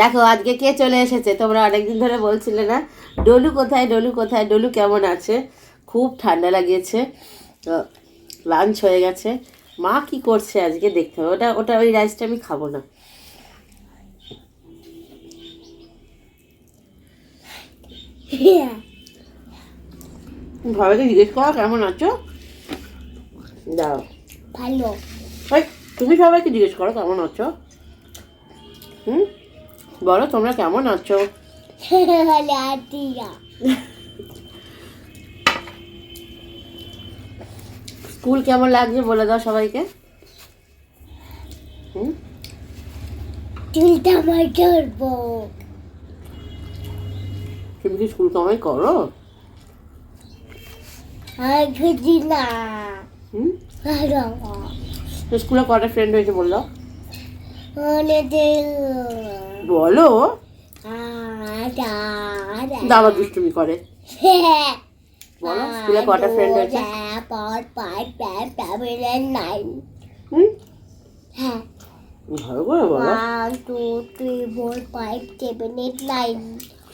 দেখো আজকে কে চলে এসেছে, তোমরা অনেকদিন ধরে বলছিলে না ডলু কোথায়, ডলু কোথায়, ডলু কেমন আছে। খুব ঠান্ডা লাগিয়েছে, তো লাঞ্চ হয়ে গেছে। মা কি করছে আজকে দেখতে হবে। ওটা ওটা ওই রাইসটা আমি খাবো না। ভাবে জিজ্ঞেস করো কেমন আছো, দাও ভালো। তুমি সবাইকে জিজ্ঞেস করো কেমন আছো। বলো তোমরা কেমন আছো। স্কুল কেমন লাগছে বলে দাও সবাইকে। চুলটা আমার ধরবো। তুমি কি স্কুল কামাই করো? খুঁজি না। স্কুলে কটা ফ্রেন্ড হয়েছে বললো? বলো। দাবা দুষ্টুমি করে। বলো স্কুলে কটা ফ্রেন্ড হয়েছে? ভালো করে বলো। 1 2 3 4 5 7 8 9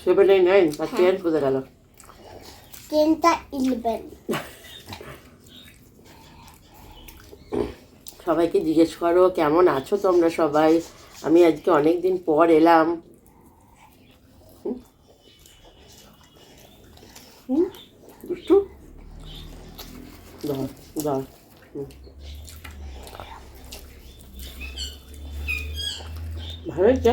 7 8 9 আর 10 কোথায় গেল? 10টা 11। সবাইকে জিজ্ঞেস করো কেমন আছো তোমরা সবাই। আমি আজকে অনেক দিন পর এলাম। দুষ্টু দাও দাও। ভালো হয়েছে।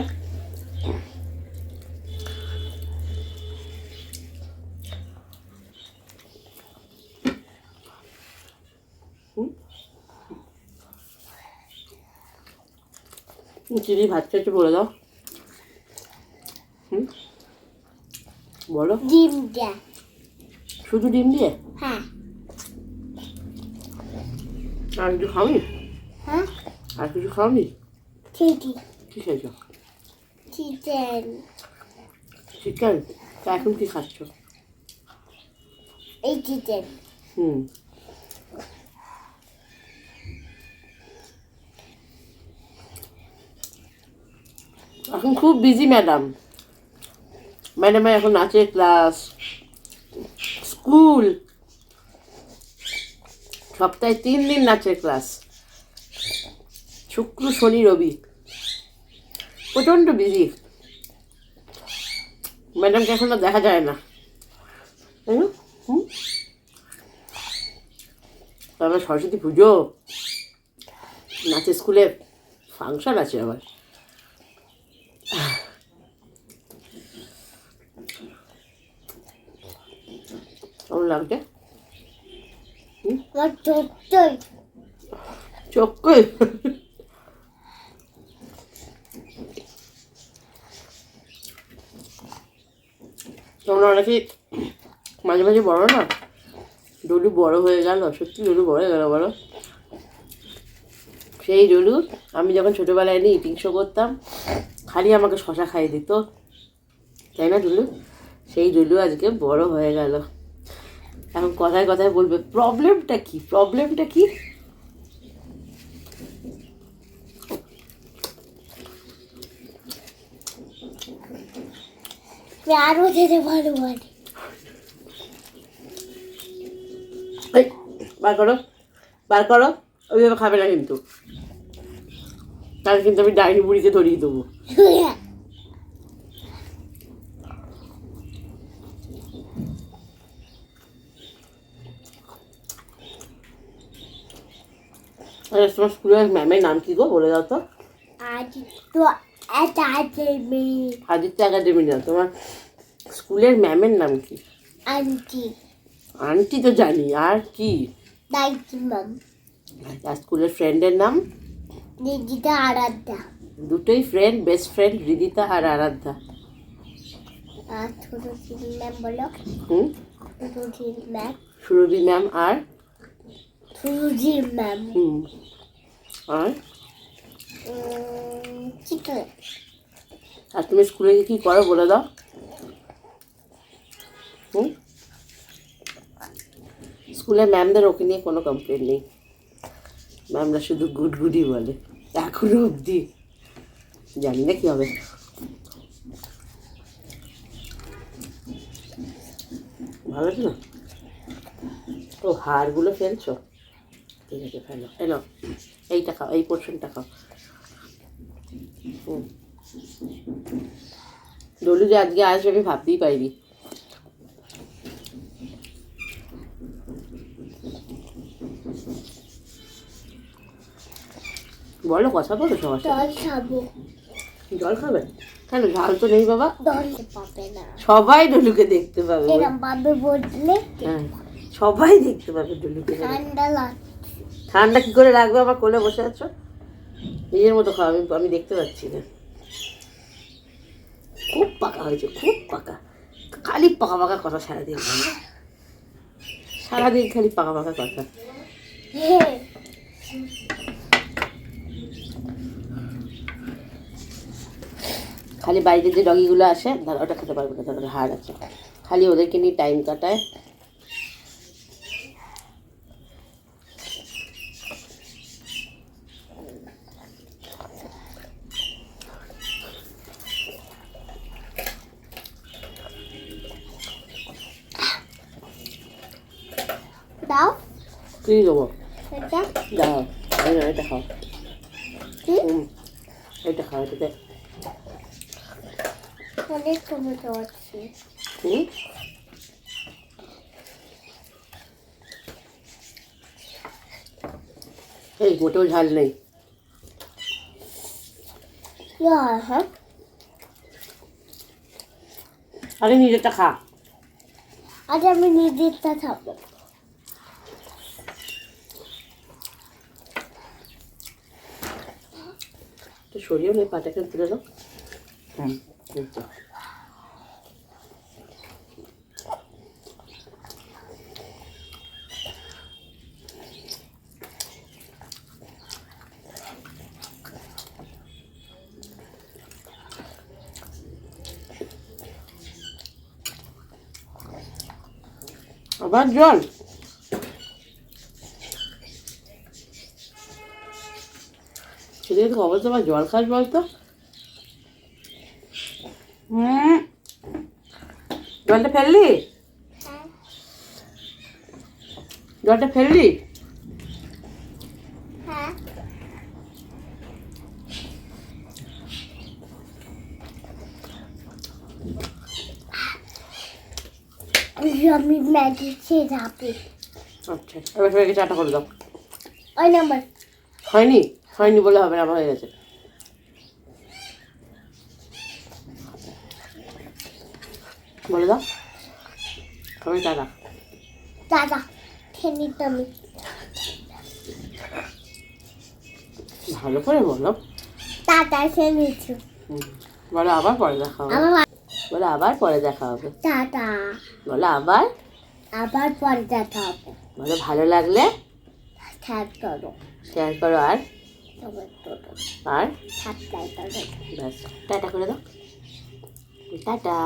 চিনি ভাত চাইছে বলে দাও। বলো। ডিম দিয়ে। শুধু ডিম দিয়ে? হ্যাঁ। আর কিছু খাওনি? হ্যাঁ। আর কিছু খাওনি? খেয়েছি। কি খেয়েছ? চিকেন। চিকেন? তা এখন কি খাচ্ছ? এই চিকেন। এখন খুব বিজি ম্যাডাম। ম্যাডামের এখন নাচের ক্লাস, স্কুল, সপ্তাহে 3 দিন নাচের ক্লাস, শুক্র শনি রবি। প্রচণ্ড বিজি। ম্যাডামকে এখন আর দেখা যায় না, তাই না? তারপর সরস্বতী পুজো, নাচের স্কুলে ফাংশন আছে আবার। কেমন লাগছে? চোখই তোমরা অনেকে মাঝে মাঝে বলো না ডলু বড় হয়ে গেল। সত্যি ডলু বড় হয়ে গেল বলো। সেই ডলু আমি যখন ছোটোবেলায় নিয়ে ইটিং শো করতাম খালি আমাকে শশা খাইয়ে দিত, তাই না ডলু? সেই ডলু আজকে বড় হয়ে গেল। এখন কথায় কথায় বলবে প্রবলেমটা কি, প্রবলেমটা কি? আরো যেতে ভালো বলে। বার করো, বার করো। ওইভাবে খাবে না কিন্তু, তাহলে কিন্তু আমি ডাইনি বুড়িকে ধরিয়ে দেবো। তোমার স্কুলের ম্যামের নাম কি গো বলে দাও তো? আদিত্য একাডেমি না, তোমার স্কুলের ম্যামের নাম কি? আন্টি। আন্টি তো জানি, আর কি? ম্যাম। আর স্কুলের ফ্রেন্ডের নাম? রিদিতা, আরাধ্যা। দুটোই ফ্রেন্ড, বেস্ট ফ্রেন্ড, রিদিতা আর আরাধ্যা। আর সুরজির ম্যাম বলো। সুরজির ম্যাম। সুরভি ম্যাম আর সুরজির ম্যাম। আর চিকেন। আর তুমি স্কুলে কি করো বলে দাও। স্কুলের ম্যামদের ওকে নিয়ে কোনো কমপ্লেন নেই, ম্যামরা শুধু গুড গুডই বলে এখনো অবধি। জানি না কি হবে। ভালো আছে না? ও হাড়গুলো ফেলছো? ঠিক আছে ফেলো, এলো এইটা খাও, এই পোর্শনটা খাও। ডলু যে আজকে আসবে আমি ভাবতেই পারিনি। বলো, কথা বলো সবার সাথে। জল খাবো। জল খাবে? কেন, ঝাল তো নেই বাবা। জল পাবে না। সবাই ডলুকে দেখতে পাবে। এরম পাবে বললে হ্যাঁ, সবাই দেখতে পাবে ডলুকে। ঠান্ডা লাগছে। ঠান্ডা কি করে লাগবে? আমার কোলে বসে আছো, নিজের মতো খাও, আমি দেখতে পাচ্ছি না। খুব পাকা হয়েছে, খুব পাকা। খালি পাকা পাকা কথা সারাদিন, সারাদিন খালি পাকা পাকা কথা। খালি বাড়িতে যে ডগিগুলো আসে, ধরো ওটা খেতে পারবে না, ধরো হাড় আছে, খালি ওদেরকে নিয়ে টাইম কাটায়। দাও কি দেবো? এটা দাও, এটা খাও। এটা খাও, এটাতে অনেক টমেটো আছে। এই মোটেও ঝাল নেই। হ্যাঁ, আরে নিজেরটা খা। আজ আমি নিজেরটা খাবো। তো সরিয়েও নেই, পাটাকে তুলে দাও। আবার জল? সেদিকে তো অবস্থা, আবার জল খাস বলতো। জলটা ফেললি? জলটা ফেললি? হ্যাঁ, আমি ম্যাগি খেয়ে যাবো। আচ্ছা, এবার সবাইকে চাটা করে দাও। ওই নাম্বার হয়নি? হয়নি বলে হবে না, আমার হয়ে গেছে। বলে দাও সবাই টাটা। দাদা খেয়ে নিতে আমি। ভালো করে বলো। দাদা খেয়ে নিচ্ছি। বলো আবার পরে দেখা হবে। বলো আবার পরে দেখা হবে। দাদা বলো আবার। আবার পরে দেখা হবে। বলো ভালো লাগলে শেয়ার করো। শেয়ার করো, আর সাবস্ক্রাইব করো। ব্যাস টাটা করে দাও। টাটা।